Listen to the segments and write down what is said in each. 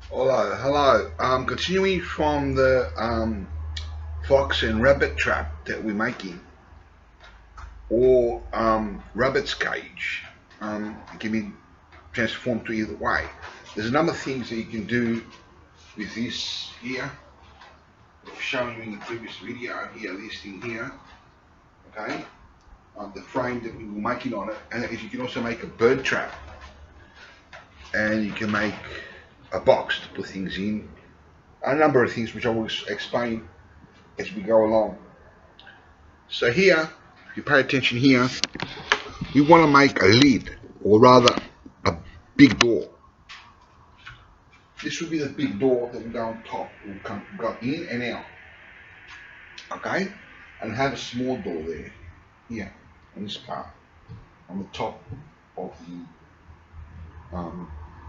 Hello. Continuing from the fox and rabbit trap that we're making, or rabbit's cage. It can be transformed to either way. There's a number of things that you can do with this here. I've shown you in the previous video here, this thing here, okay? The frame that we were making on it, and you can also make a bird trap, and you can make a box to put things in. A number of things which I will explain as we go along. So here, if you pay attention here, we want to make a lid, or rather a big door. This will be the big door that will go on top, will go in and out, okay? And have a small door there, here, on this part, on the top of the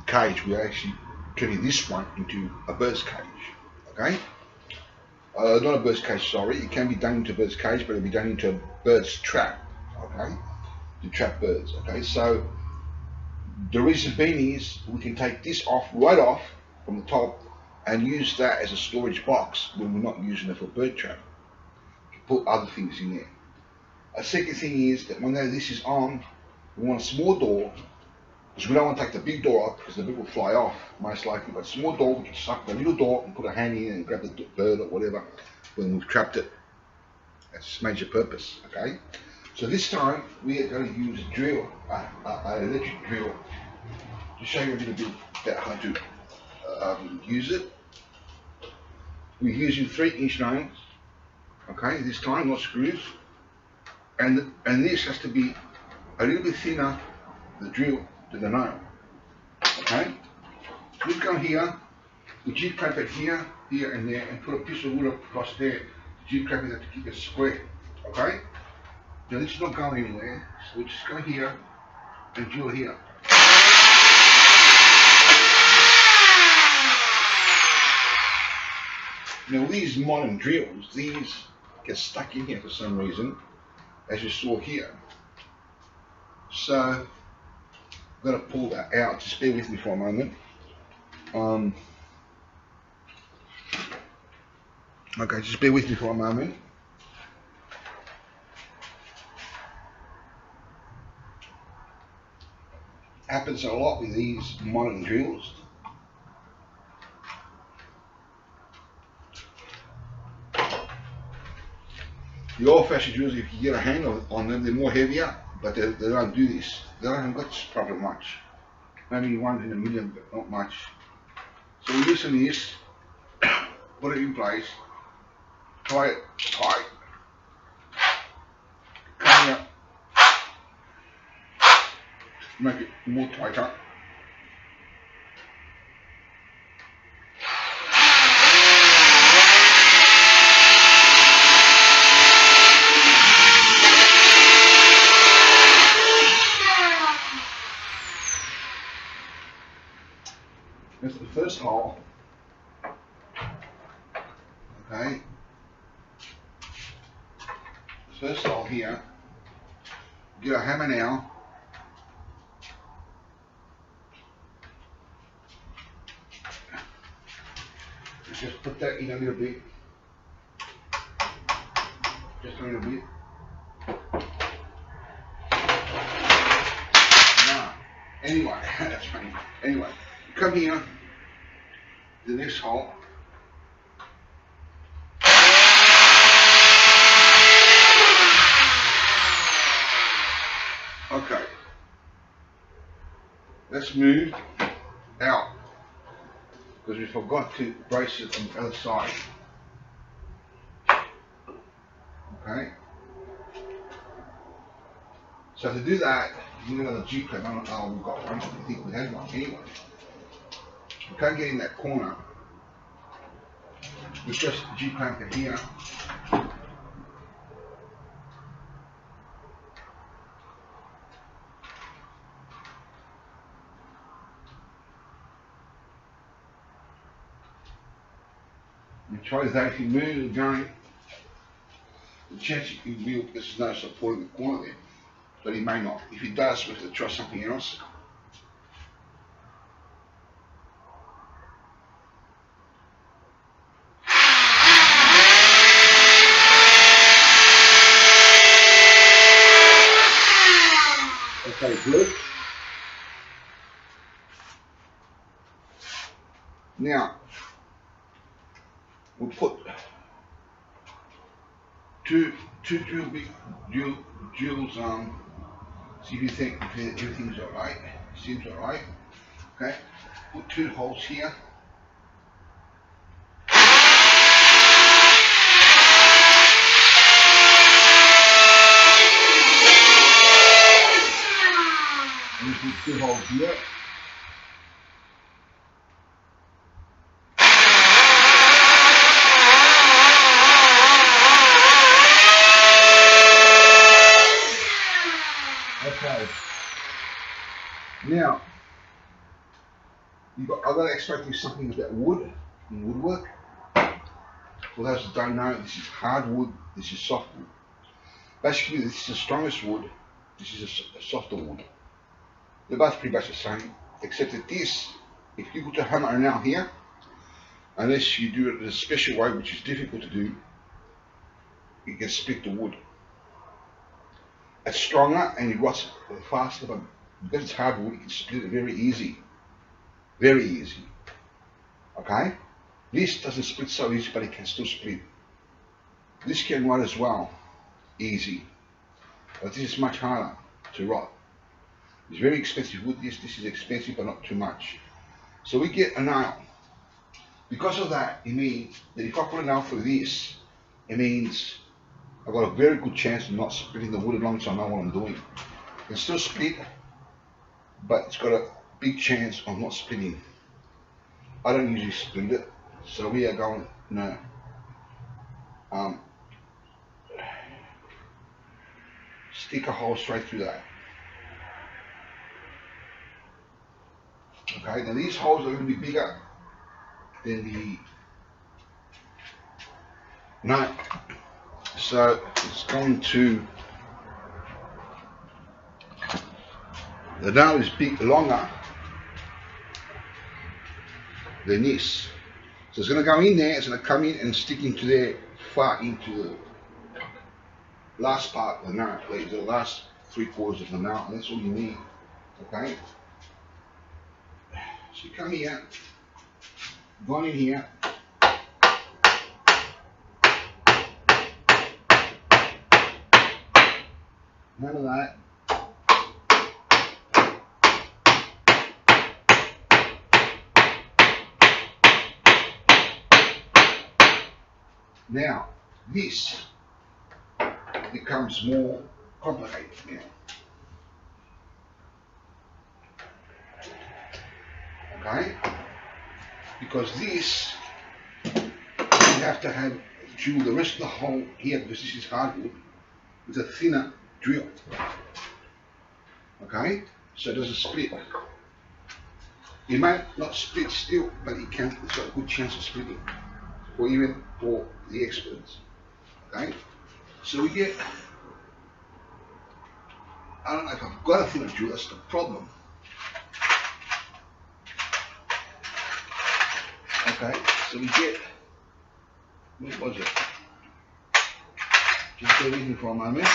cage. We're actually turning this one into a bird's cage, okay? Not a bird's cage, sorry. It can be done into a bird's cage, but it'll be done into a bird's trap, okay? To trap birds, okay? So the reason being is we can take this off, right off from the top, and use that as a storage box when we're not using it for bird trap, to put other things in there. A second thing is that when this is on, we want a small door, because we don't want to take the big door off, because the big will fly off, most likely. But small door, we can suck the little door and put a hand in and grab the bird or whatever when we've trapped it. That's its major purpose, okay? So this time we are going to use a drill, an electric drill, to show you a little bit about how to use it. We're using 3-inch nails, okay? This time, not screws, and this has to be a little bit thinner, the drill, than the nail, okay? We come here, we G-clamp it here, here and there, and put a piece of wood across there. G-clamp it to keep it square, okay? Now this is not going anywhere, so we just go here and drill here. Now these modern drills, these get stuck in here for some reason, as you saw here. So I'm going to pull that out. Just bear with me for a moment. Okay, just bear with me for a moment. Happens a lot with these modern drills. The old-fashioned drills, if you get a handle on them, they're more heavier, but they don't do this. They don't have got this problem much. Maybe once in a million, but not much. So we loosen this, put it in place, tie it tight, come out, make it more tighter. That's the first hole. Okay. First hole here. Get a hammer now. Just put that in a little bit. Just a little bit. Nah. Anyway, that's funny. Anyway, come here. The next hole. Okay. Let's move out, because we forgot to brace it on the other side. Okay. So to do that, you need another G-clamp. I don't know, we've got one. I think we had one anyway. We can't get in that corner. We just G-clamp it here. And try that. If you move the joint, the chance you can build, there's no support in the corner there. But he may not. If he does, we have to try something else. Now we'll put two drills. See if you think if everything's alright. Seems alright. Okay. Put 2 holes here. And put 2 holes here. Okay. Now, I'm going to explain to you something about wood and woodwork. For those that don't know, this is hardwood, this is softwood. Basically, this is the strongest wood, this is a softer wood. They're both pretty much the same, except that this, if you put a hammer around here, unless you do it in a special way, which is difficult to do, you can split the wood. It's stronger and it rots faster, but because it's hardwood, you can split it very easy. Very easy. Okay? This doesn't split so easy, but it can still split. This can rot as well, easy. But this is much harder to rot. It's very expensive wood. This is expensive, but not too much. So we get a nail. Because of that, it means that if I put a nail through this, it means I've got a very good chance of not splitting the wood as long as I know what I'm doing. It can still split, but it's got a big chance of not splitting. I don't usually split it, so we are going to stick a hole straight through that. Okay, now these holes are going to be bigger than the nut, so it's going to, the nail is longer than this. So it's going to go in there, it's going to come in and stick into there, far into the last part of the nail, like the last 3/4 of the nail, and that's all you need. Okay? So you come here, go in here, none of that. Now, this becomes more complicated now. Okay? Because this, you have to have drill the rest of the hole here, because this is hardwood, with a thinner drill. Okay? So it doesn't split. It might not split still, but it can, it's got a good chance of splitting. Or even for the experts. Okay? So we get, I don't know if I've got a thinner drill, that's the problem. Okay, so we get, what was it? Just bear with me for a moment.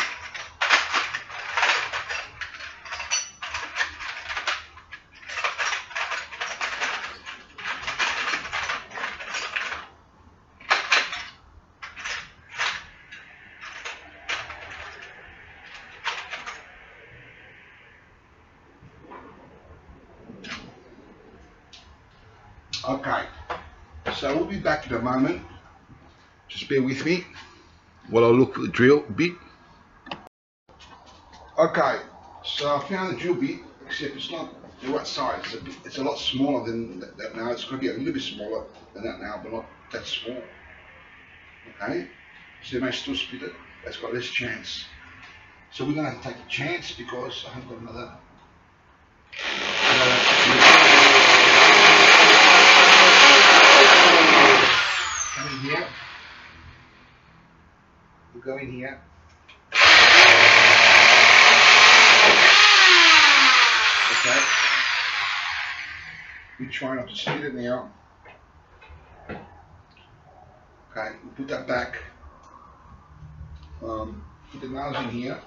Okay, so we'll be back in a moment. Just bear with me while I look at the drill bit. Okay, so I found the drill bit, except it's not the right size. It's a lot smaller than that now. It's going to be a little bit smaller than that now, but not that small. Okay, so you may still split it, but it's got less chance. So we're going to have to take a chance because I haven't got another. Come in here. We'll go in here. Okay. We try not to split it now. Okay, we'll put that back. Put the nails in here.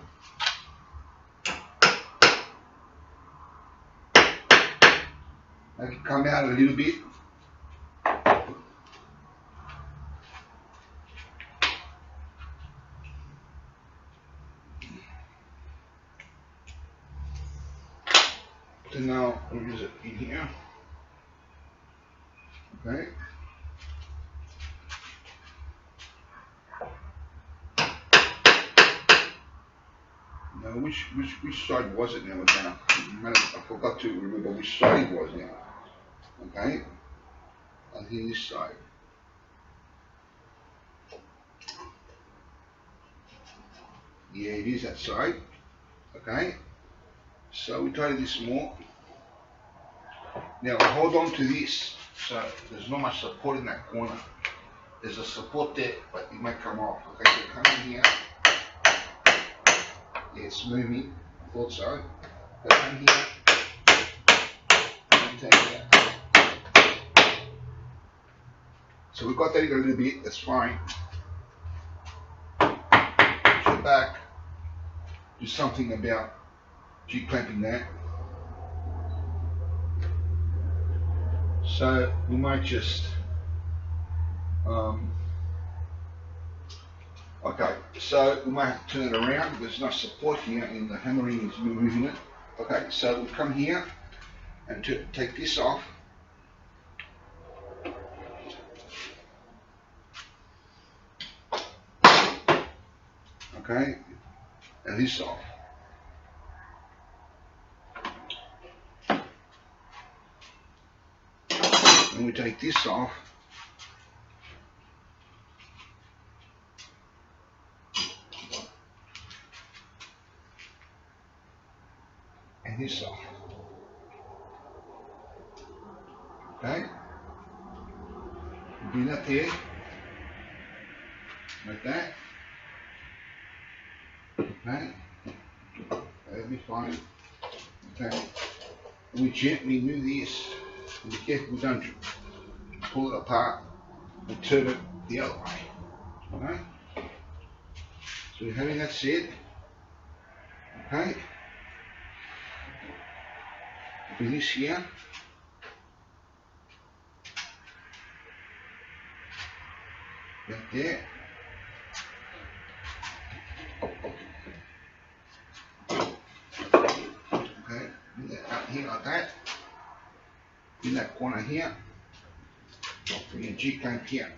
Make it come out a little bit. Okay. Now, which side was it now? Again, I forgot to remember which side it was now. Okay. I think this side. Yeah, it is that side. Okay. So we tidy this more. Now hold on to this. So there's not much support in that corner. There's a support there, but it might come off. Okay, so come in here. Yeah, it's moving. I thought so. Come here. And take that. So we've got that in a little bit. That's fine. Push it back. Do something about G-clamping that. So we might just okay, so we might have to turn it around. There's no support here and the hammering is moving it. Okay, so we'll come here and take this off. Okay, and this off. And we take this off. And this off. Okay, bring that there, like that. Okay, that'll be fine. Okay, we gently move this. Be careful we don't pull it apart and turn it the other way. Okay, so we're having that set. Okay, bring this here. Right there. Okay, bring that out here like that. In that corner here. Bring a G-clamp here.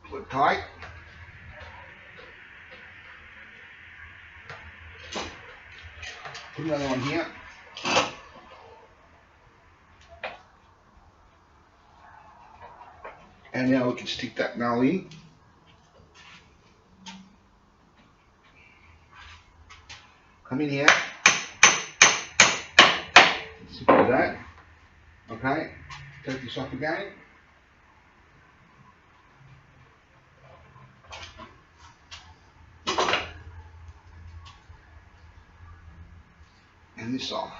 Put it tight. Put another one here. And now we can stick that nail in. Come in here. Simple as that. Okay. Take this off again. And this off.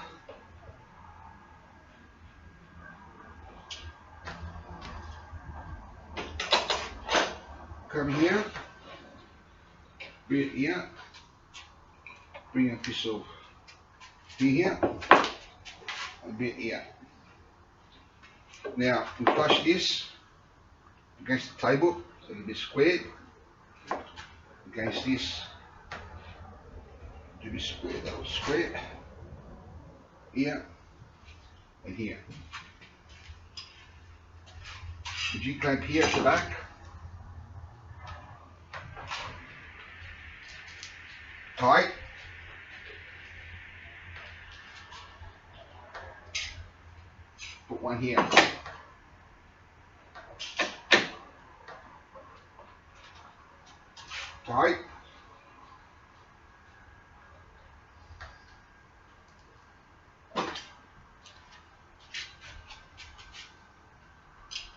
Come here. Bring it here. Bring a piece of here. A bit here. Now we flush this against the table so it'll be squared. Against this to be squared. That was square. Here and here. The G-clamp here at the back. Tight. Put one here. Tight.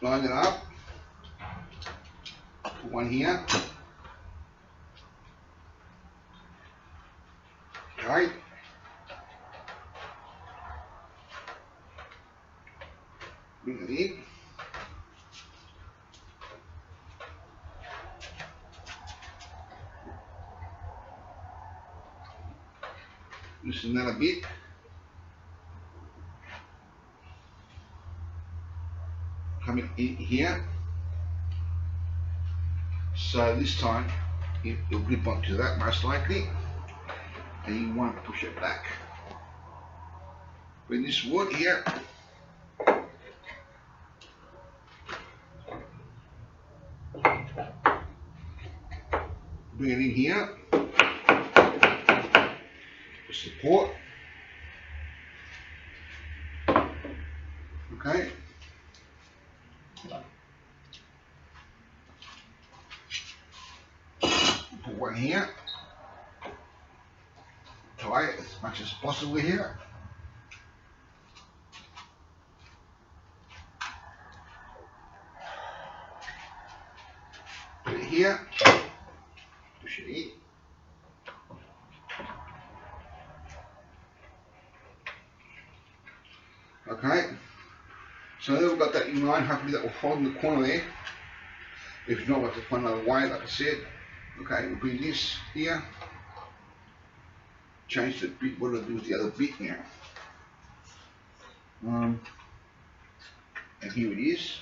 Line it up. Put one here. Tight. Bring it in. Loosen that a bit. Come in here. So this time it'll grip onto that most likely, and you won't push it back. with this wood here. Bring it in here for support. Okay. Put one here. Tie it as much as possible here. Put it here. Push it in. Okay. So now we've got that in line. Hopefully that will hold in the corner there. If not, we'll have to find another way, like I said. Okay, we'll bring this here. Change the bit. What do I do with the other bit now? And here it is.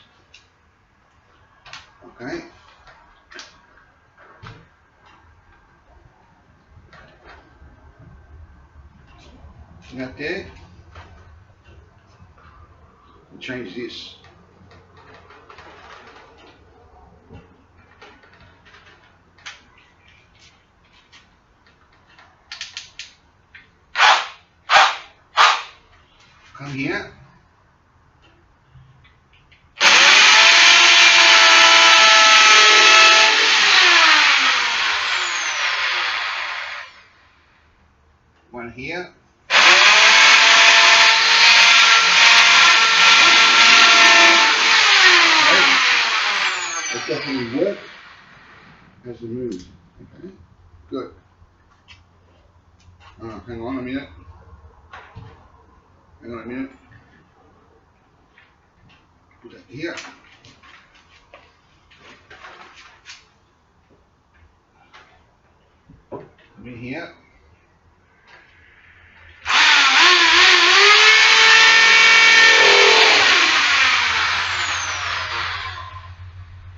Okay. See that there? And change this. Come here. One here. It definitely worked as a move. Okay, good. Hang on a minute. Hang on a minute. Put that here. Put it here.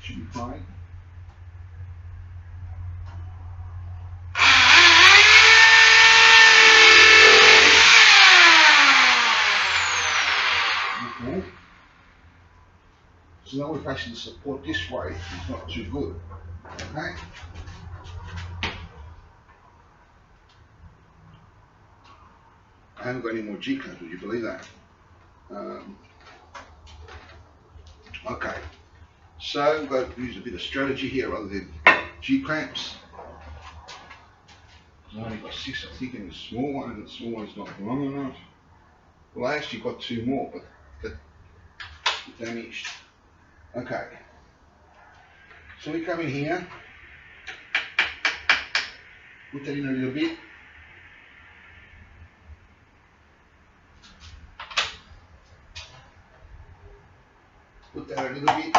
Should be fine. Okay. So now we're facing the support this way. It's not too good. Okay. I haven't got any more G clamps, would you believe that? Okay. So we've got to use a bit of strategy here rather than G clamps. I've only got 6, I think, in the small one, and the small one's not long enough. Well, I actually got 2 more, but they're damaged. Okay. So we come in here, put that in a little bit. Put that a little bit.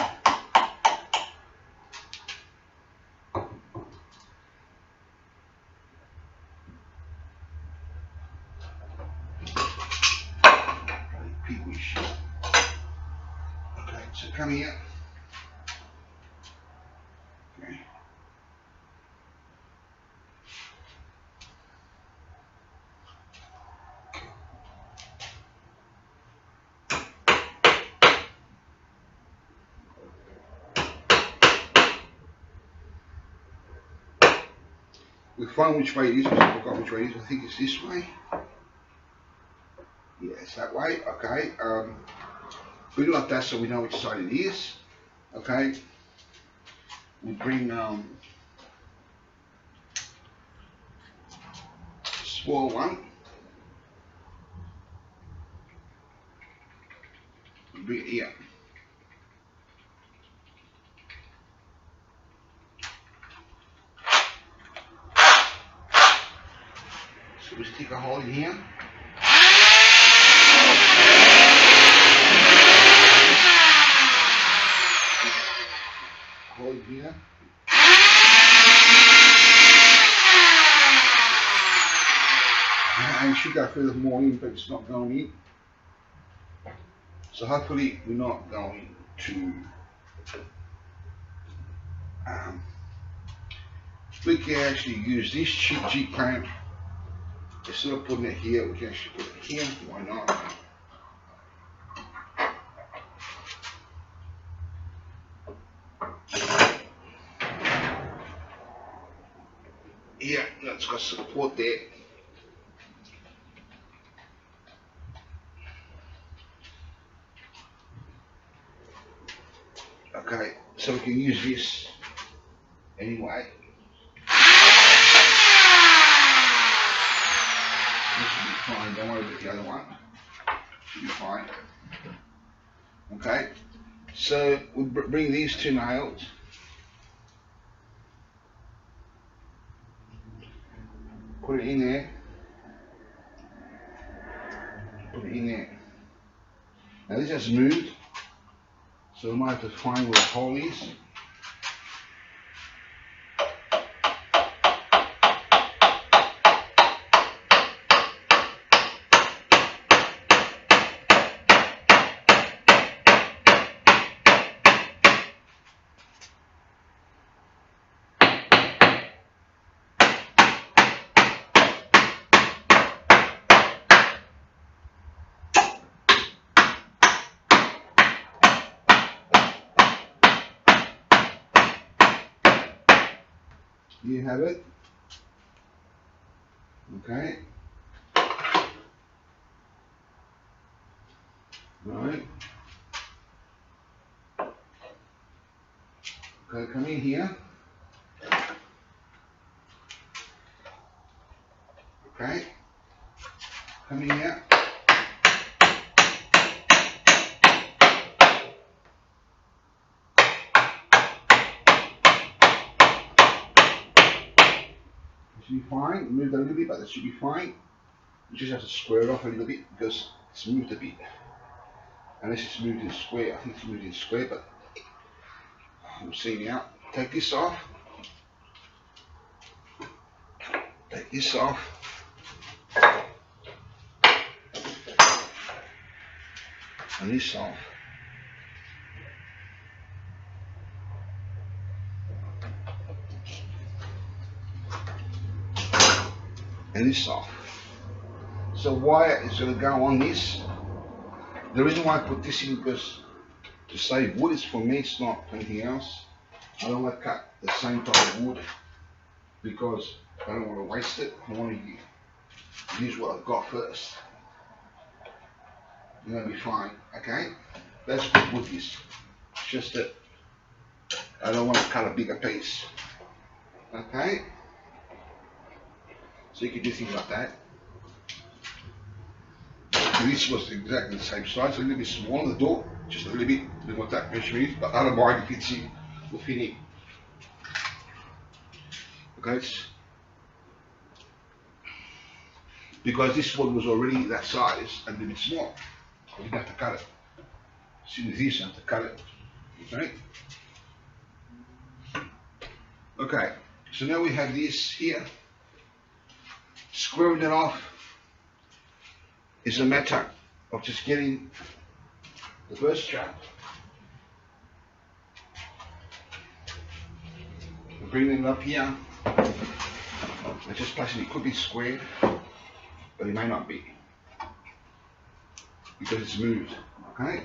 Peewish. Okay, so come here. Okay. We'll find which way it is, because I forgot which way it is. I think it's this way. Yeah, it's that way. Okay. We do like that so we know which side it is. Okay. We bring small one. We bring it here. So we stick a hole in here. Hole in here. And it should go further more in, but it's not going in. So hopefully we're not going to we can actually use this cheap G clamp instead of putting it here, we can actually put it here. Why not? Yeah, that's got support there. Okay, so we can use this anyway. This should be fine, don't worry about the other one. Should be fine. Okay, so we bring these two nails. Put it in there. Put it in there. Now this has moved, so we might have to find where the hole is. You have it. Okay. Right. Okay, come in here. Okay. Come in here. Should be fine. Moved a little bit, but that should be fine. You just have to square it off a little bit because it's moved a bit. Unless it's moved in square. I think it's moved in square, but we'll see now. Take this off. Take this off. And this off. And this off. So wire is going to go on this. The reason why I put this in because to save wood is for me, it's not for anything else. I don't want to cut the same type of wood because I don't want to waste it. I want to use what I've got first. And that'll be fine, okay? That's what wood is. It's just that I don't want to cut a bigger piece. Okay? So you can do things like that. So this was exactly the same size, a little bit smaller, the door, just a little bit, than what that measurement is, but I don't mind if it's in, will fit in. Okay? Because this one was already that size and a little bit small. I didn't have to cut it. As soon as this, I have to cut it. Okay? Okay, so now we have this here. Squaring it off is a matter of just getting the first strap and bringing it up here. I just placing it, could be squared, but it may not be because it's moved. Okay.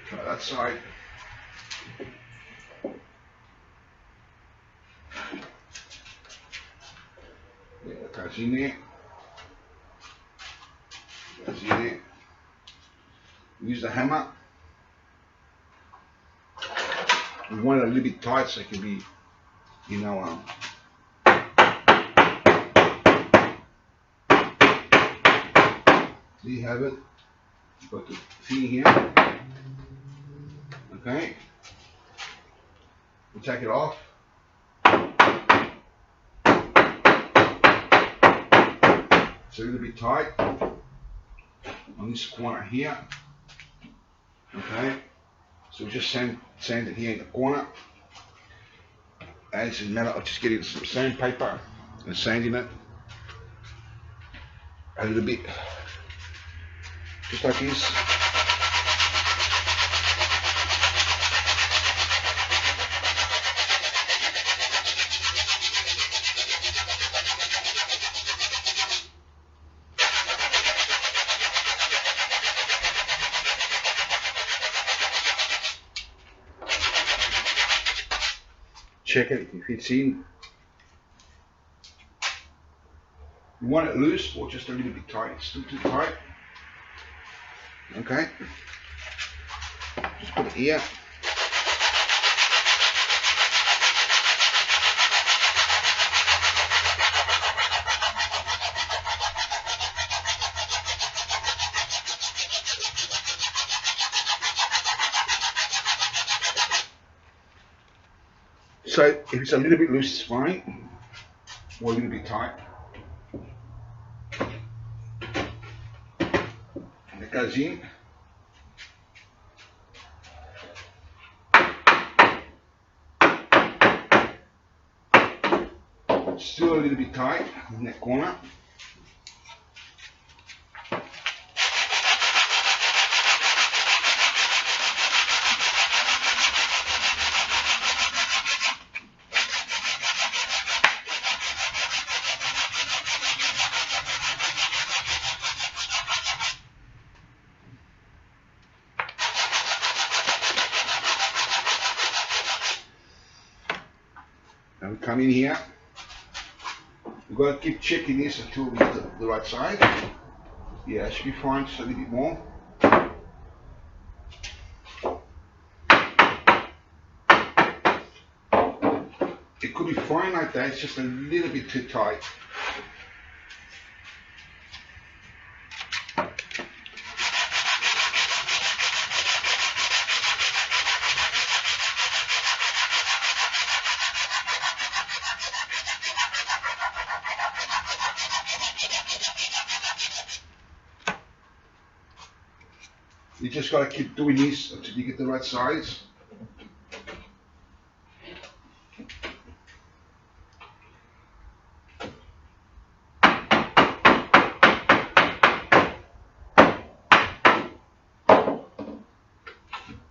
Try that side. Yeah, that goes in there. Goes in there. Use the hammer. We want it a little bit tight so it can be, you know, there you have it. You've got the thing here. Okay. We'll take it off. It's a little bit tight on this corner here. Okay. So we just sand it here in the corner. And it's a matter of just getting some sandpaper and sanding it a little bit, just like this. check it if it fits in. You want it loose or just a little bit tight. It's still too tight. Okay. Just put it here. So if it's a little bit loose, it's fine, or a little bit tight. And it goes in. Still a little bit tight in that corner. Now we come in here. We've got to keep checking this until we get the right side. Yeah, it should be fine, just a little bit more. It could be fine like that, it's just a little bit too tight. You just got to keep doing this until you get the right size.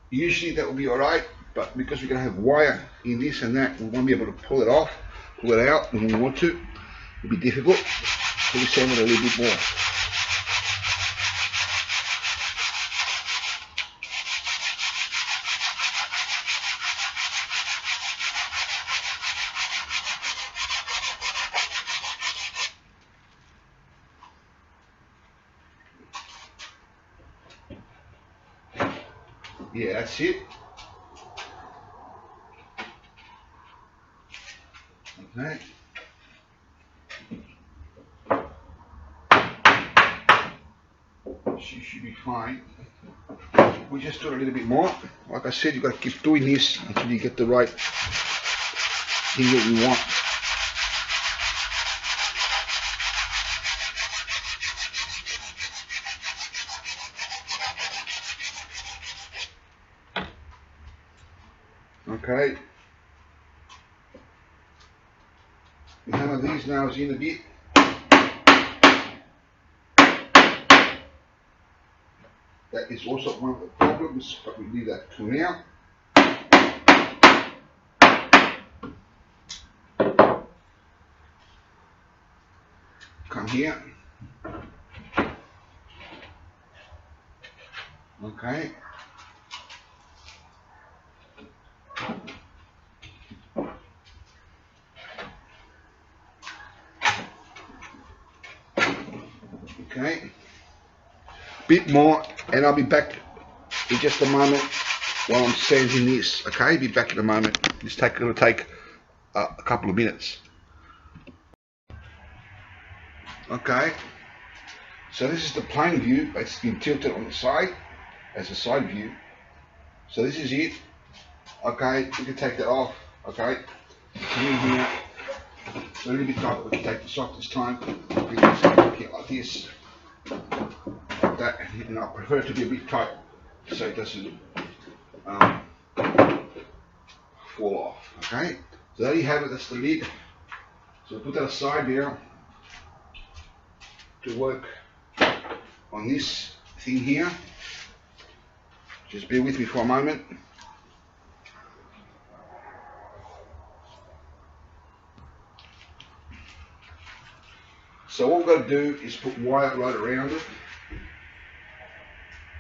Usually that will be alright, but because we're going to have wire in this and that, we won't be able to pull it off, pull it out when we want to. It'll be difficult, so we sand it a little bit more. Yeah, that's it. Okay. She should be fine. We just do a little bit more. Like I said, you've got to keep doing this until you get the right thing that you want. Okay. We hammer these nails in a bit. That is also one of the problems, but we leave that to now. Come here. Okay. Okay. Bit more, and I'll be back in just a moment while I'm sanding this. Okay, be back in a moment. It'll take a couple of minutes. Okay, so this is the plain view. It's been tilted on the side as a side view. So this is it. Okay, we can take that off. Okay, come in here. It's a little bit tight, but we can take this off this time. We can just look it like this, like that, and I prefer it to be a bit tight so it doesn't fall off. Okay, so there you have it. That's the lid. So we'll put that aside there to work on this thing here. Just bear with me for a moment. So what we're going to do is put wire right around it.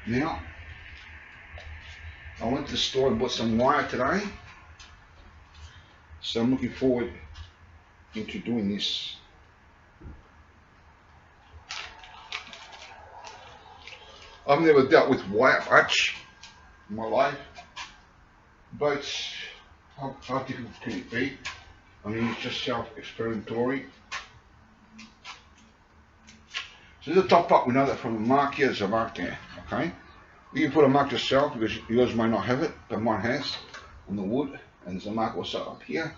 Now, I went to the store and bought some wire today. So I'm looking forward into doing this. I've never dealt with wire much in my life, but how difficult can it be? I mean, it's just self-explanatory. So there's a top up, we know that from the mark here, there's a mark there, okay? You can put a mark yourself because yours might not have it, but mine has on the wood, and there's a mark also up here.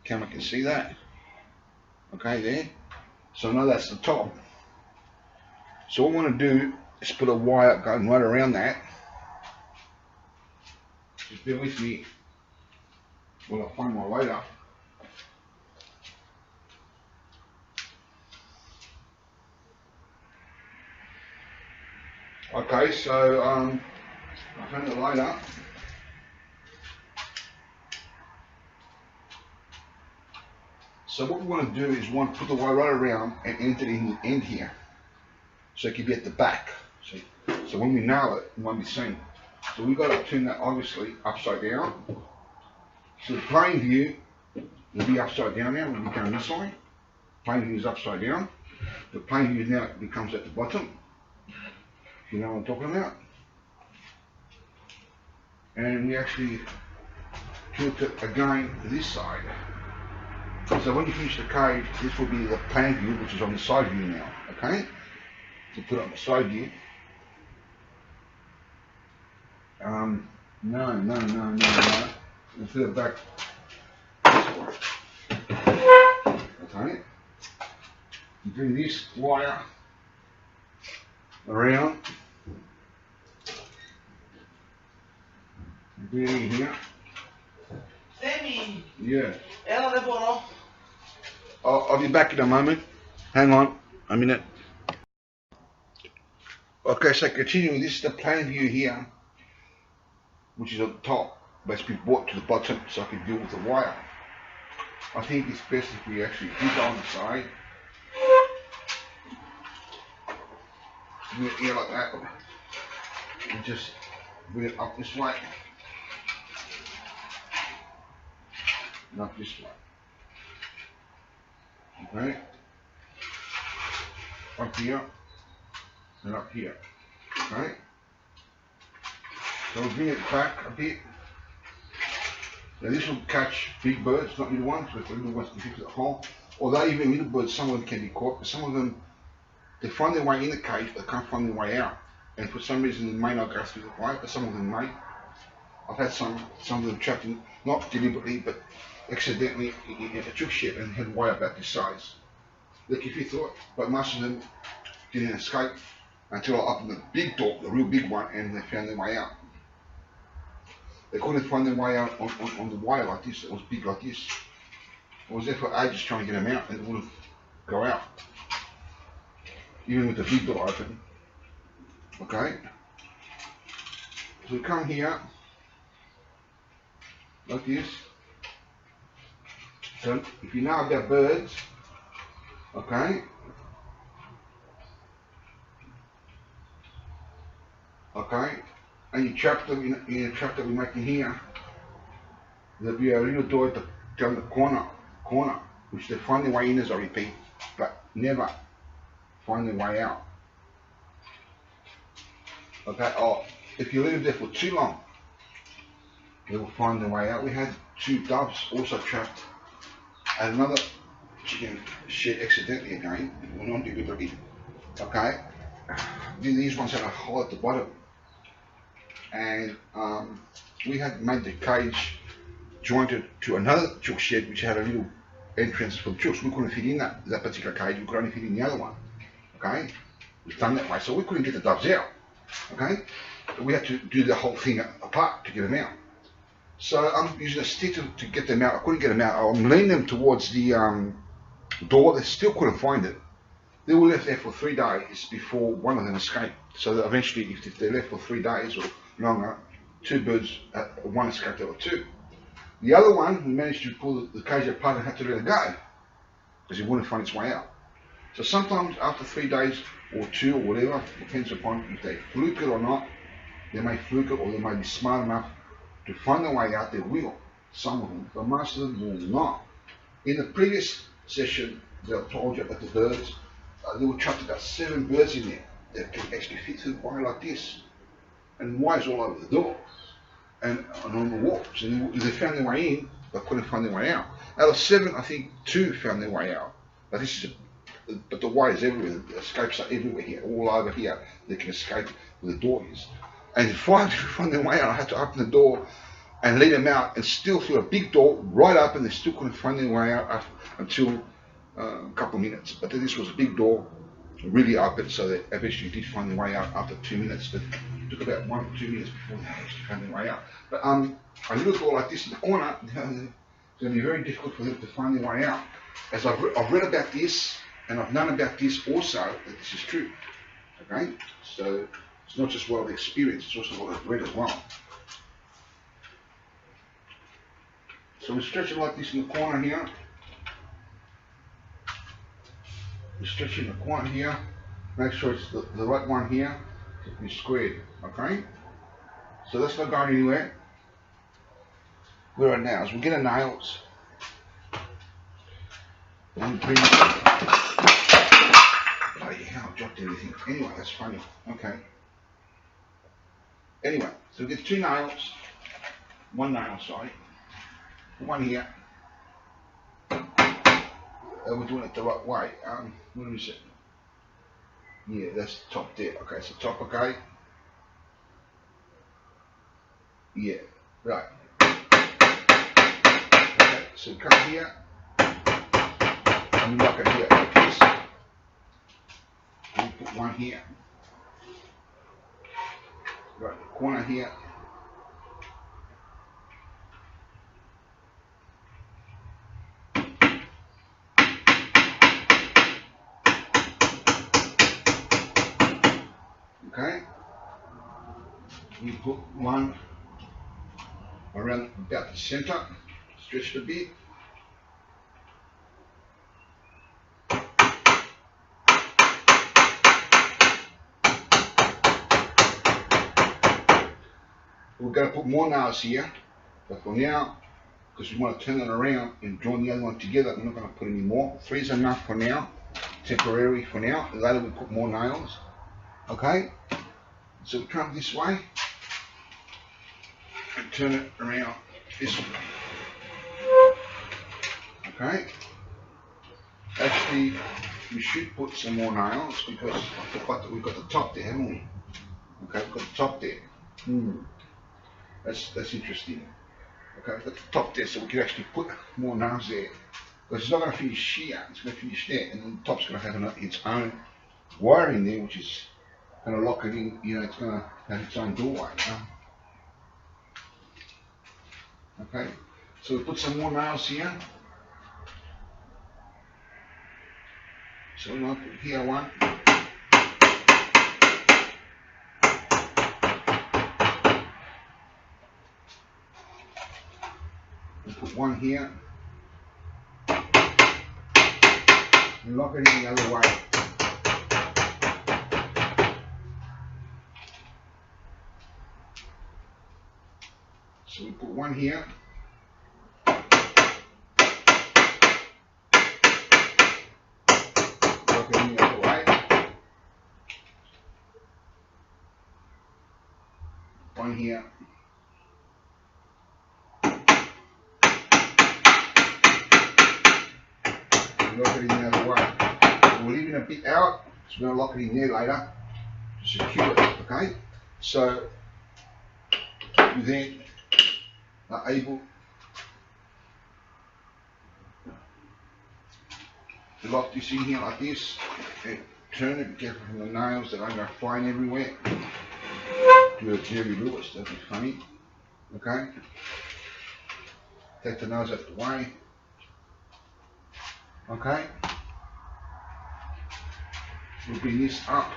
Camera can see that, okay, there. So I know that's the top. So what I want to do is put a wire going right around that. Just bear with me while I find my lighter. Okay, so I found the lighter. So what we want to do is want to put the wire right around and enter it in the end here. So it can be at the back. So when we nail it, it won't be seen. So we've got to turn that obviously upside down. So the plain view will be upside down now, we'll be going this way. Plain view is upside down. The plain view now becomes at the bottom. You know what I'm talking about? And we actually tilt it again to this side. So when you finish the cage, this will be the plan view, which is on the side view now, okay? So put it on the side view. No. Let's put it back this way. Okay? You bring this wire around. Bring it in here. Sammy! Yeah. Ela I'll be back in a moment. Hang on a minute. Okay, so continuing, this is the plan view here, which is on the top, but it's been brought to the bottom so I can deal with the wire. I think it's best if we actually do go on the side. Do it here like that. And just bring it up this way. And up this way. Okay? Up here. And up here. Okay? So we'll bring it back a bit. Now this will catch big birds, not little ones, but the little ones can fix it at home. Although even little birds, some of them can be caught, but some of them, they find their way in the cage, but they can't find their way out. And for some reason they may not go through the wire, but some of them may. I've had some of them trapped in, not deliberately, but accidentally in a trick shed and had wire about this size. Look, if you thought, but most of them didn't escape until I opened the big door, the real big one, and they found their way out. They couldn't find their way out on the wire like this. It was big like this. I was there for ages trying to get them out, and it wouldn't go out. Even with the big door open. Okay. So we come here like this. So if you know about birds, okay. Okay. And you trap them in a trap that we're making here. There'll be a little door at down the corner, which they find their way in, as I repeat, but never find their way out. Okay, or if you leave there for too long, they will find their way out. We had 2 doves also trapped at another chicken shed accidentally again, not deliberately. Okay, these ones had a hole at the bottom. And we had made the cage jointed to another chook shed which had a little entrance for the chooks. We couldn't fit in that particular cage, we could only fit in the other one. Okay? It was done that way, so we couldn't get the doves out. Okay? But we had to do the whole thing apart to get them out. So I'm using a stick to get them out. I couldn't get them out. I'm leaning them towards the door. They still couldn't find it. They were left there for 3 days before one of them escaped. So that eventually, if they left for 3 days or longer, 2 birds, one escaped out of 2. The other one, we managed to pull the cage apart and had to let it go because it wouldn't find its way out. So sometimes after 3 days or 2 or whatever, depends upon if they fluke it or not. They may fluke it, or they may be smart enough to find their way out. They will. some of them, but most of them will not. In the previous session that I told you about the birds, there were trapped about 7 birds in there that could actually fit through the wire like this, and wires all over the door and on the walls, and they found their way in, but couldn't find their way out. Out of 7, I think 2 found their way out. Now this is but the wires everywhere, the escapes are everywhere here, all over here. They can escape where the door is. And 5 didn't find their way out. I had to open the door and let them out, and still through a big door right up, and they still couldn't find their way out until a couple of minutes. But then this was a big door, really open, so they eventually did find their way out after 2 minutes. But it took about 1 or 2 minutes before they actually found their way out. But a little door like this in the corner, it's going to be very difficult for them to find their way out. As I've read about this, and I've known about this also, that this is true. Okay, so it's not just what I've experienced, it's also what I've read as well. So we stretch it like this in the corner here. We stretch it in the corner here. Make sure it's the right one here. To be squared. Okay? So that's not going anywhere. Where are nails? We'll get our nails. And bring bloody hell, I dropped everything. Anyway, that's funny. Okay. Anyway, so we get 2 nails. 1 nail, sorry. 1 here. We're doing it the right way. What is it? Yeah, that's the top there. Okay, so top, okay. Yeah, right. Okay, so come here. And we lock it here like this. And we put 1 here. Right, the corner here. Okay, you put 1 around about the center, stretch it a bit. We're going to put more nails here, but for now, because we want to turn it around and join the other one together, we're not going to put any more. 3 is enough for now, temporary for now. Later we put more nails. Okay, so we come this way and turn it around this way. Okay, actually we should put some more nails because I forgot that we've got the top there, haven't we? Okay, we've got the top there. That's interesting. Okay, we've got the top there, so we can actually put more nails there. Because it's not going to finish here, it's going to finish there, and then the top's going to have its own wiring there, which is going to lock it in, you know, it's going to have its own doorway. Okay, so we put some more nails here. So we're going to put here 1. We put 1 here. And lock it in the other way. So we put 1 here. Lock it in the other way. 1 here. Lock it in the other way. So we're leaving a bit out, so we're going to lock it in there later to secure it. Okay? So we then are able to lock this in here like this and turn it, be careful from the nails that aren't going flying everywhere. Do a Jerry Lewis, that'd be funny. Okay? Take the nails out of the way. Okay? We'll bring this up.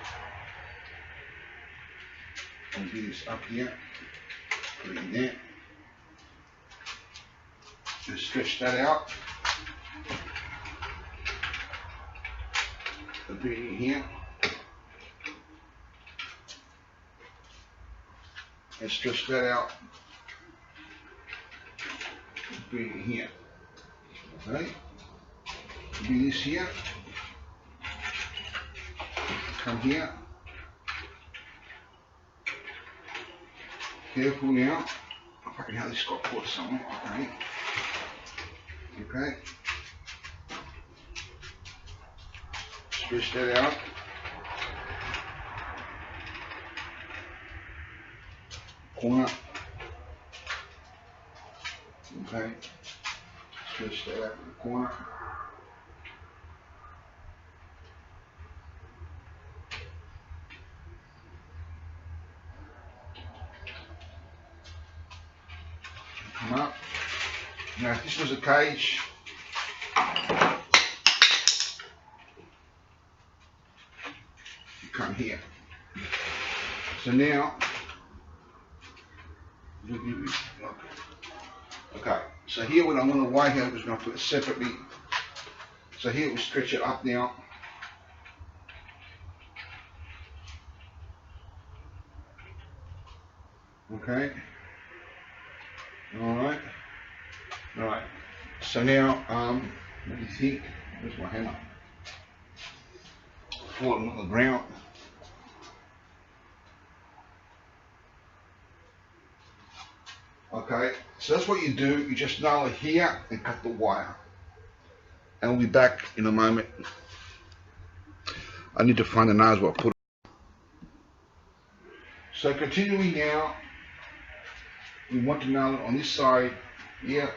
We'll bring this up here. Put it in there. Just stretch that out. We'll bring it in here. And stretch that out. bring it here. Okay, bring this here, come here. Careful now. Fucking hell, this got caught somewhere. Okay. Okay. Stretch that out. Corner. Okay. Stretch that out in the corner. Come up. Now if this was a cage, you come here. So now, okay, so here when I'm on the way here, I'm just going to put it separately. So here we stretch it up now. Okay. Alright. Alright. So now, what do you think? Where's my hammer? Falling on the ground. Okay, so that's what you do. You just nail it here and cut the wire. And we'll be back in a moment. I need to find the nails where I put it. So continuing now, we want to nail it on this side here.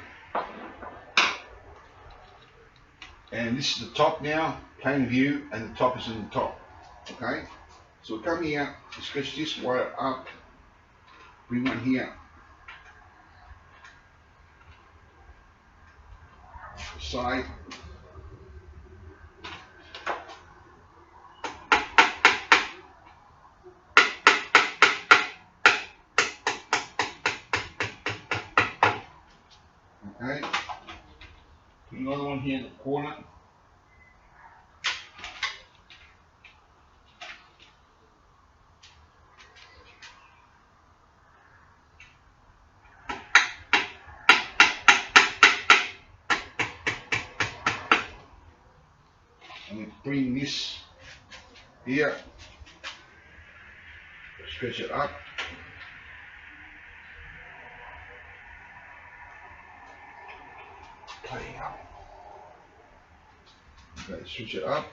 And this is the top now, plain view, and the top is in the top. Okay? So we come here, stretch this wire up, bring one here. Side. Okay. Put another one here in the corner. And bring this here, stretch it up, tighten up. Okay, stretch it up.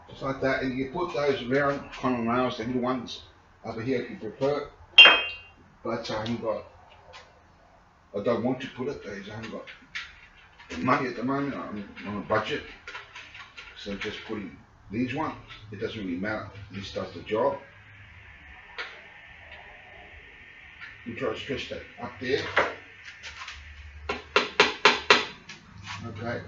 Just like that, and you put those round kind of nails, the little ones, over here if you prefer, but I don't want to put it there, I haven't got money at the moment, I'm on a budget, so just putting these ones, it doesn't really matter, this does the job. You try to stretch that up there, okay.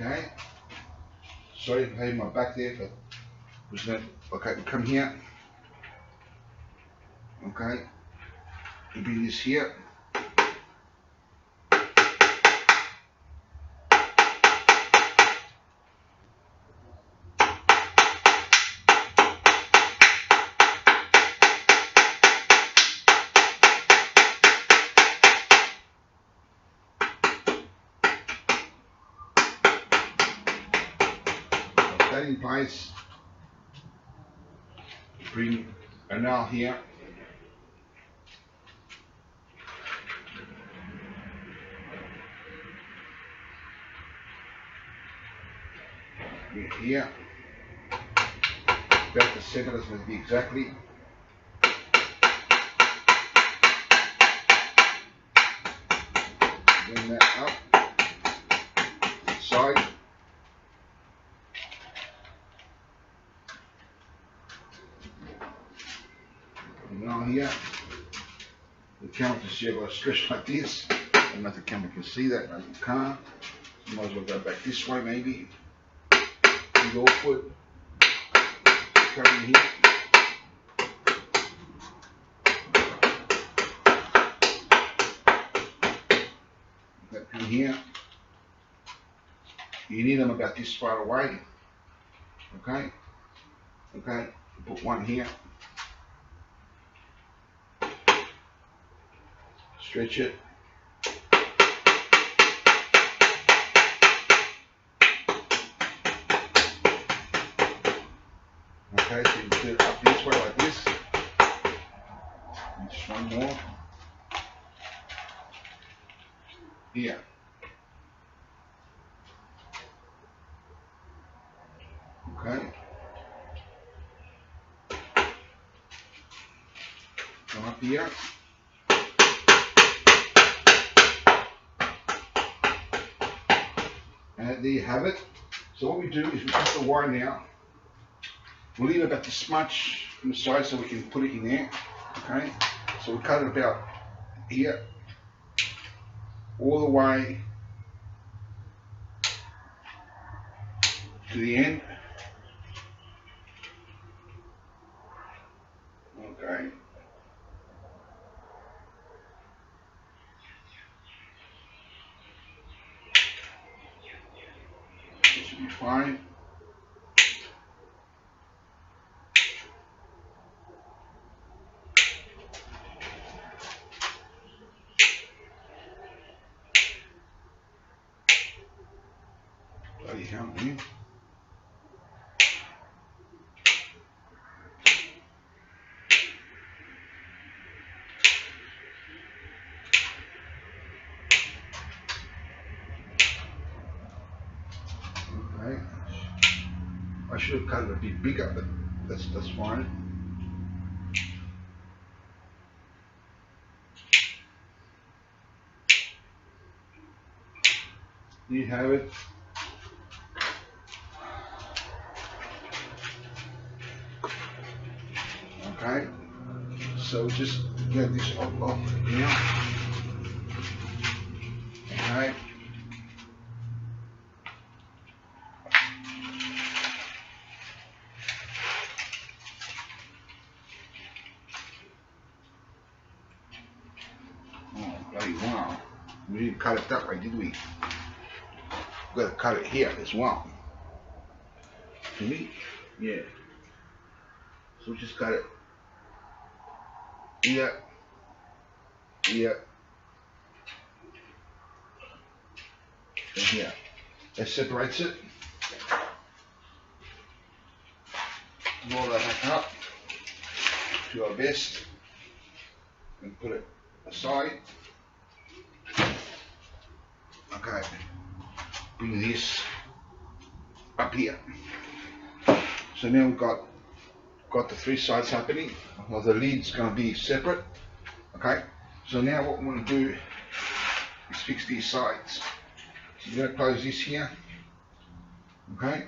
Okay, sorry for having my back there, but was that okay? We come here, okay, you bring this here, that in place, bring a nail here, bring it here, about the center is going to be exactly. Bring that up, side. Now here, the camera can see I've got a stretch like this. I don't know if the camera can see that, no you can't. You might as well go back this way maybe. It's awkward. Come in here. That pin here. You need them about this far away. Okay? Okay, put one here. Stretch it. Okay, so you put it up this way like this. And just one more. Here. Okay. Come up here. And there you have it. So what we do is we cut the wire now. We'll leave about this much on the side so we can put it in there. Okay. So we cut it about here, all the way to the end. Okay. This should be fine. Bloody hell, man. Okay. I should have cut it a bit bigger, but that's fine. There you have it. Okay, so just get this off now. Okay. Oh, bloody wow. We didn't cut it that way, did we? We gotta cut it here as well. See? Yeah. So we just got it here, here, and here. That separates it. Roll that back up to our best and put it aside. Okay. Bring this up here. So now we've got the three sides happening. Well, the lead's going to be separate. Okay. So now what we want to do is fix these sides. So you're going to close this here. Okay.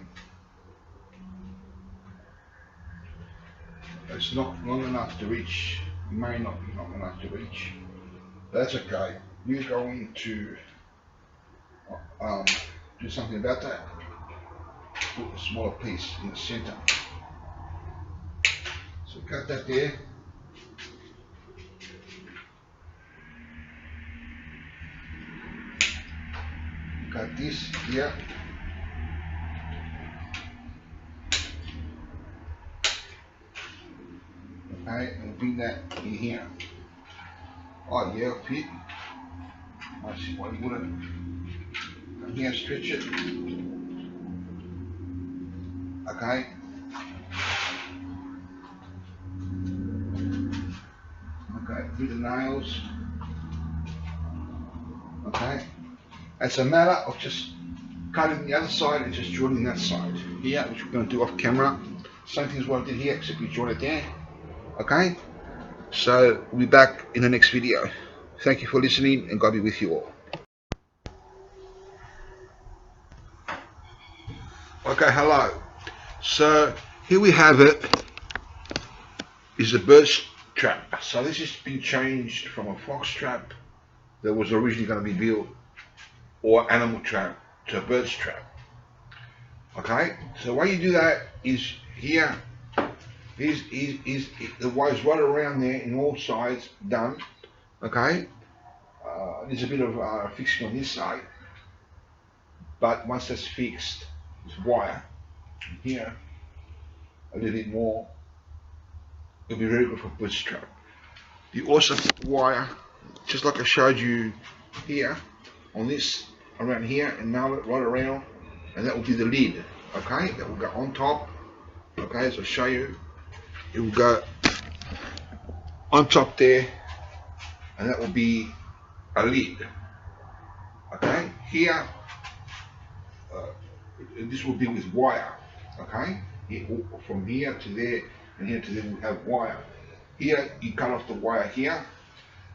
It's not long enough to reach. It may not be long enough to reach. That's okay. We're going to do something about that. Put a smaller piece in the center. So cut that there. Cut this here. Okay, and bring that in here. Oh yeah, fit. I see why you wouldn't. Come here, stretch it. Okay. Okay, through the nails. Okay. It's a matter of just cutting the other side and just joining that side here, which we're going to do off camera. Same thing as what I did here, except we join it there. Okay. So we'll be back in the next video. Thank you for listening, and God be with you all. Okay, hello. So here we have it. Is a bird trap. So this has been changed from a fox trap that was originally going to be built, or animal trap, to a bird trap. Okay, so the way you do that is here. The wire's right around there in all sides, done. Okay, there's a bit of fixing on this side, but once that's fixed, this wire here, a little bit more, it'll be very good for bootstrap. You also put the wire, just like I showed you here, on this, around here, and nail it right around, and that will be the lid. Okay, that will go on top. Okay, so I'll show you. It will go on top there, and that will be a lid. Okay, here, this will be with wire. Okay, from here to there, and here to there we have wire. Here you cut off the wire here,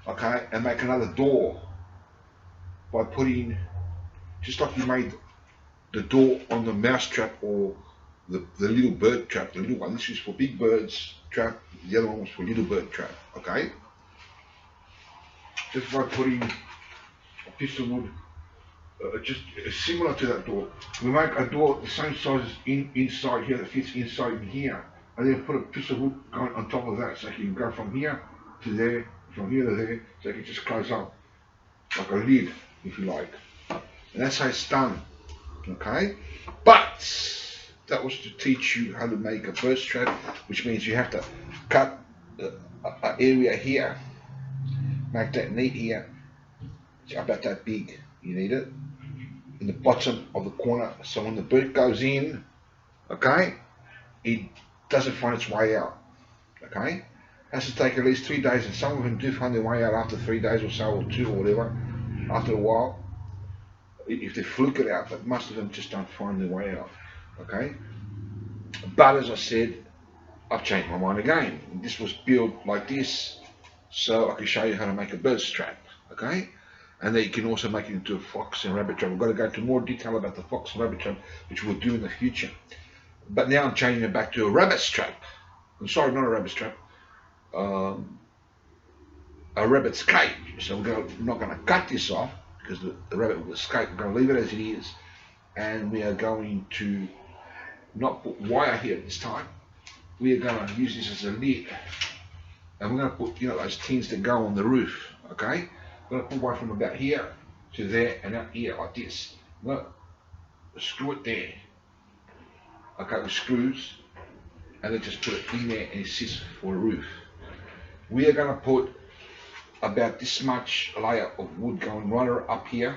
okay, and make another door by putting, just like you made the door on the mouse trap or the little bird trap, the little one. This is for big birds trap, the other one was for little bird trap, okay? Just by putting a piece of wood, just similar to that door. We make a door the same size as inside here, that fits inside in here, and then put a piece of wood on top of that, so you can go from here to there, from here to there, so you can just close up, like a lid, if you like. And that's how it's done, okay? But that was to teach you how to make a burst trap, which means you have to cut an area here, make that neat here, it's about that big, you need it, in the bottom of the corner, so when the bird goes in, okay, it doesn't find its way out, okay? It has to take at least 3 days, and some of them do find their way out after 3 days or so, or 2 or whatever, after a while, if they fluke it out, but most of them just don't find their way out, okay? But as I said, I've changed my mind again. This was built like this, so I can show you how to make a burst trap, okay? And then you can also make it into a fox and rabbit trap. We've got to go into more detail about the fox and rabbit trap, which we'll do in the future. But now I'm changing it back to a rabbit's trap. I'm sorry, not a rabbit's trap. A rabbit's cage. So we're not going to cut this off because the rabbit will escape. We're going to leave it as it is, and we are going to not put wire here this time. We are going to use this as a lid, and we're going to put, you know, those tins that go on the roof. Okay, we're going to put wire from about here to there and out here like this. We're going to screw it there. Okay, with screws, and then just put it in there, and it sits for a roof. We are going to put about this much layer of wood going right up here,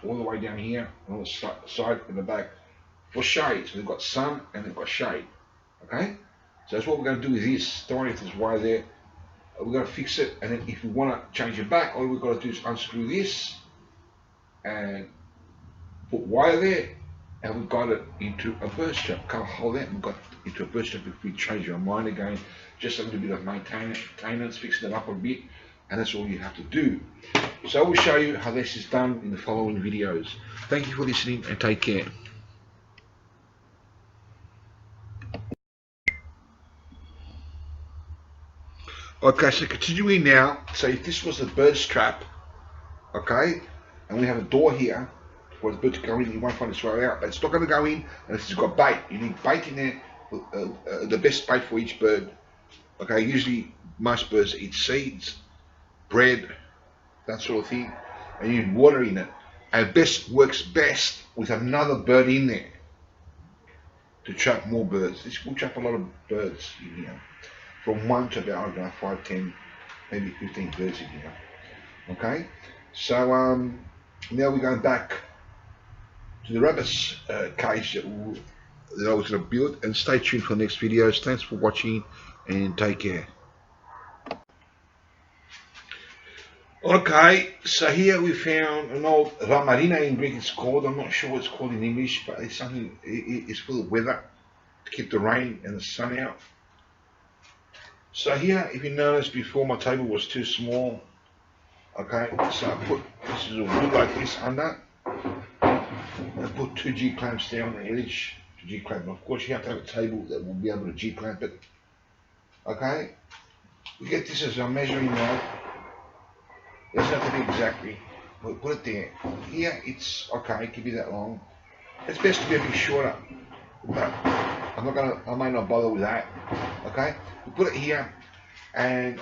all the way down here, on the side and the back, for shade. So they've got sun and they've got shade. Okay, so that's what we're going to do with this. Don't worry if there's wire there. We're going to fix it, and then if we want to change it back, all we've got to do is unscrew this and put wire there, and we've got it into a burst trap. Can't hold that, and we've got it into a burst trap if we change our mind again. Just a little bit of maintenance, fixing it up a bit, and that's all you have to do. So I will show you how this is done in the following videos. Thank you for listening, and take care. Okay, so continuing now, so if this was a bird's trap, okay, and we have a door here for the bird to go in, you won't find its way out, but it's not going to go in unless it's got bait. You need bait in there, the best bait for each bird. Okay, usually most birds eat seeds, bread, that sort of thing, and you need water in it. And it works best with another bird in there to trap more birds. This will trap a lot of birds in here, from 1 to about, I don't know, 5, 10, maybe 15 birds in here. Okay, so now we're going back to the rabbit's cage that I was going to build, and stay tuned for the next videos. Thanks for watching, and take care. Okay, so here we found an old ramarina in Greek it's called. I'm not sure what it's called in English, but it's something, it's full of weather to keep the rain and the sun out. So here, if you notice before, my table was too small. Okay, so I put pieces of wood like this under. I put 2 G-clamps there on the edge to G-clamp. Of course, you have to have a table that will be able to G-clamp it. Okay, we get this as a measuring rod. It doesn't have to be exactly, but put it there. Here, it's okay, it can be that long. It's best to be a bit shorter, but I may not bother with that. Okay, we put it here, and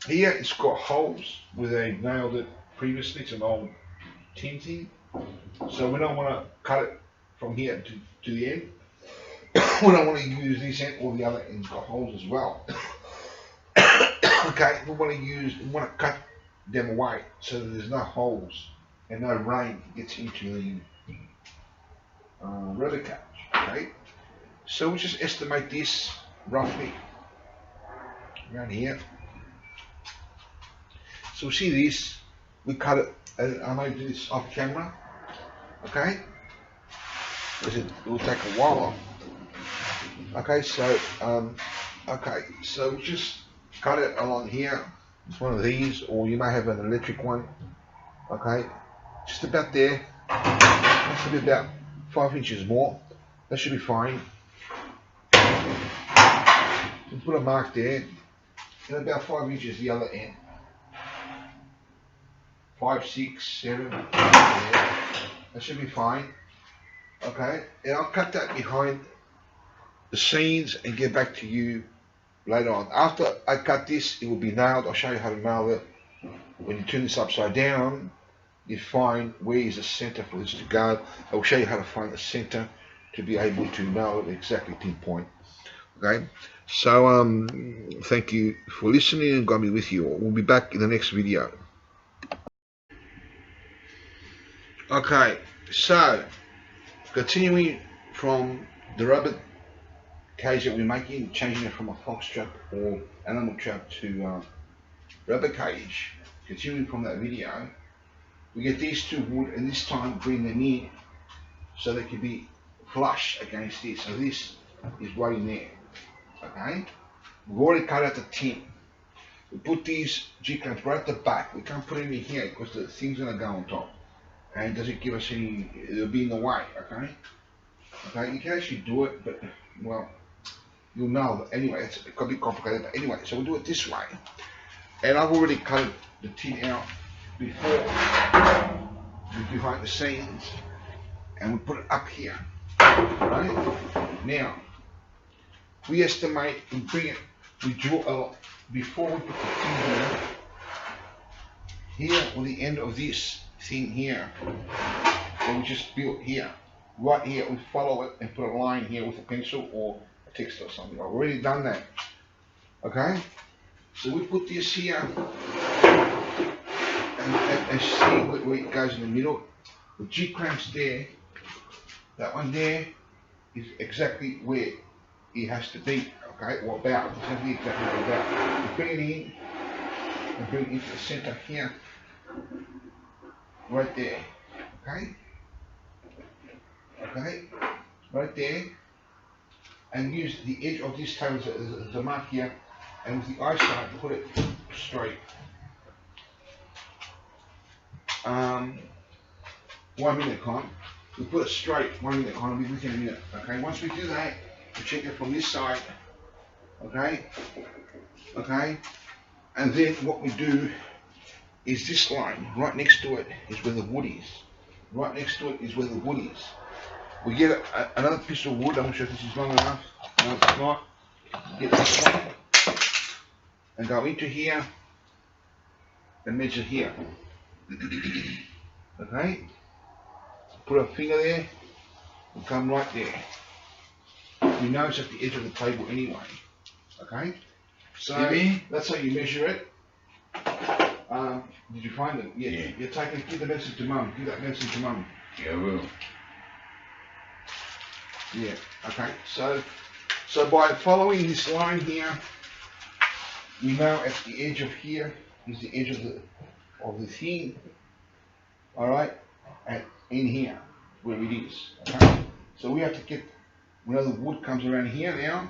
here it's got holes where they nailed it previously. It's an old tin thing, so we don't want to cut it from here to the end. We don't want to use this end or the other end's got holes as well. Okay, we want to cut them away so that there's no holes and no rain gets into the rubber cage. Okay, so we just estimate this roughly around here. So we see this, we cut it, and I may do this off camera, okay, because it will take a while. Okay, so we just cut it along here. It's one of these, or you may have an electric one. Okay, just about there. That should be about 5 inches more. That should be fine. We put a mark there, and about 5 inches the other end. 5, 6, 7. Yeah. That should be fine. Okay, and I'll cut that behind the scenes and get back to you later on. After I cut this, it will be nailed. I'll show you how to nail it. When you turn this upside down, you find where is the center for this to go. I will show you how to find the center to be able to nail it exactly pinpoint. Okay, so thank you for listening and got me with you all. We'll be back in the next video. Okay, so continuing from the rubber cage that we're making, changing it from a fox trap or animal trap to rubber cage, continuing from that video, we get these two wood and this time bring them in so they can be flush against this. So this is right in there. Okay, we've already cut out the tin. We put these G-clamps right at the back. We can't put them in here because the thing's gonna go on top and it doesn't give us any, it'll be in the way. Okay, okay, you can actually do it, but well, you'll know. Anyway, it's a bit complicated, but anyway, so we'll do it this way. And I've already cut the tin out before, behind the scenes, and we put it up here. Right? Now, we estimate, we bring it, we draw a lot, before we put the tin here, or the end of this thing here, that we just built here, right here, we follow it and put a line here with a pencil or a text or something. I've already done that. Okay, so we put this here, and see where it goes in the middle. The G-clamps there, that one there is exactly where it has to be. Okay, or about, exactly where about. You bring it in, and bring it into the center here, right there. Okay, okay, right there, and use the edge of this table as a mark here, and with the eyesight put it straight. 1 minute, Con. We put it straight, 1 minute, Con. I'll be with you in a minute. Okay, once we do that, we check it from this side. Okay, okay, and then what we do is this line right next to it is where the wood is. Right next to it is where the wood is. We get another piece of wood. I'm not sure if this is long enough. No, it's not. Get this one and go into here and measure here. Okay, put a finger there and come right there. We know it's at the edge of the table anyway. Okay, so that's how you measure it. Did you find it? Yeah. You're taking. Give the message to Mum. Give that message to Mum. Yeah, I will. Yeah. Okay. So by following this line here, we know at the edge of here is the edge of the thing. All right, and in here where it is. Okay. So we have to get. We know the wood comes around here now.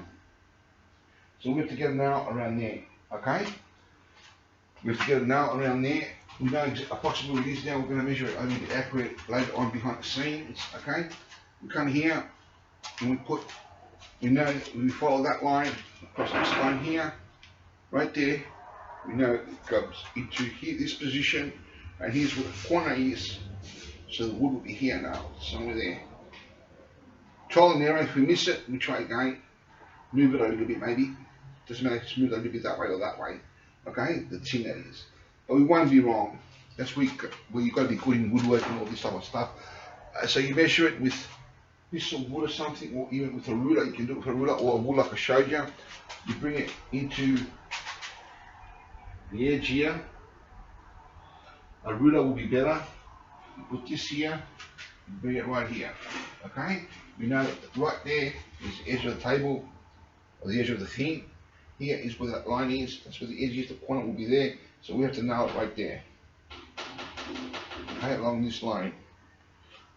So we have to get a nail around there. Okay. We have to get a nail around there. We know approximately what it is now. We're going to measure it only be accurate later on behind the scenes. Okay. We come here and we follow that line across this line here, right there. We know it goes into here, this position, and here's where the corner is. So the wood will be here now, somewhere there. Trial and error. If we miss it, we try again. Move it a little bit maybe. Doesn't matter if it's moved a little bit that way or that way. Okay, the tin that is. But we won't be wrong. That's where you've got to be good in woodwork and all this type of stuff. So you measure it with this sort of wood or something, or even with a ruler. You can do it with a ruler or a wood like I showed you. You bring it into the edge here. A ruler will be better. You put this here, you bring it right here. Okay? We know that right there is the edge of the table, or the edge of the thing. Here is where that line is. That's where the edge is. The pointer will be there. So we have to nail it right there. Okay, along this line.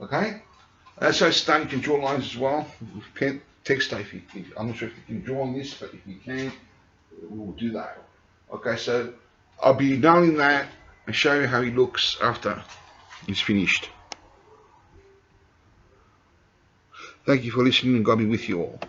Okay? As so it's done, you can draw lines as well with pen, text. I'm not sure if you can draw on this, but if you can, we'll do that. Okay, so I'll be nailing that and show you how he looks after it's finished. Thank you for listening, and God be with you all.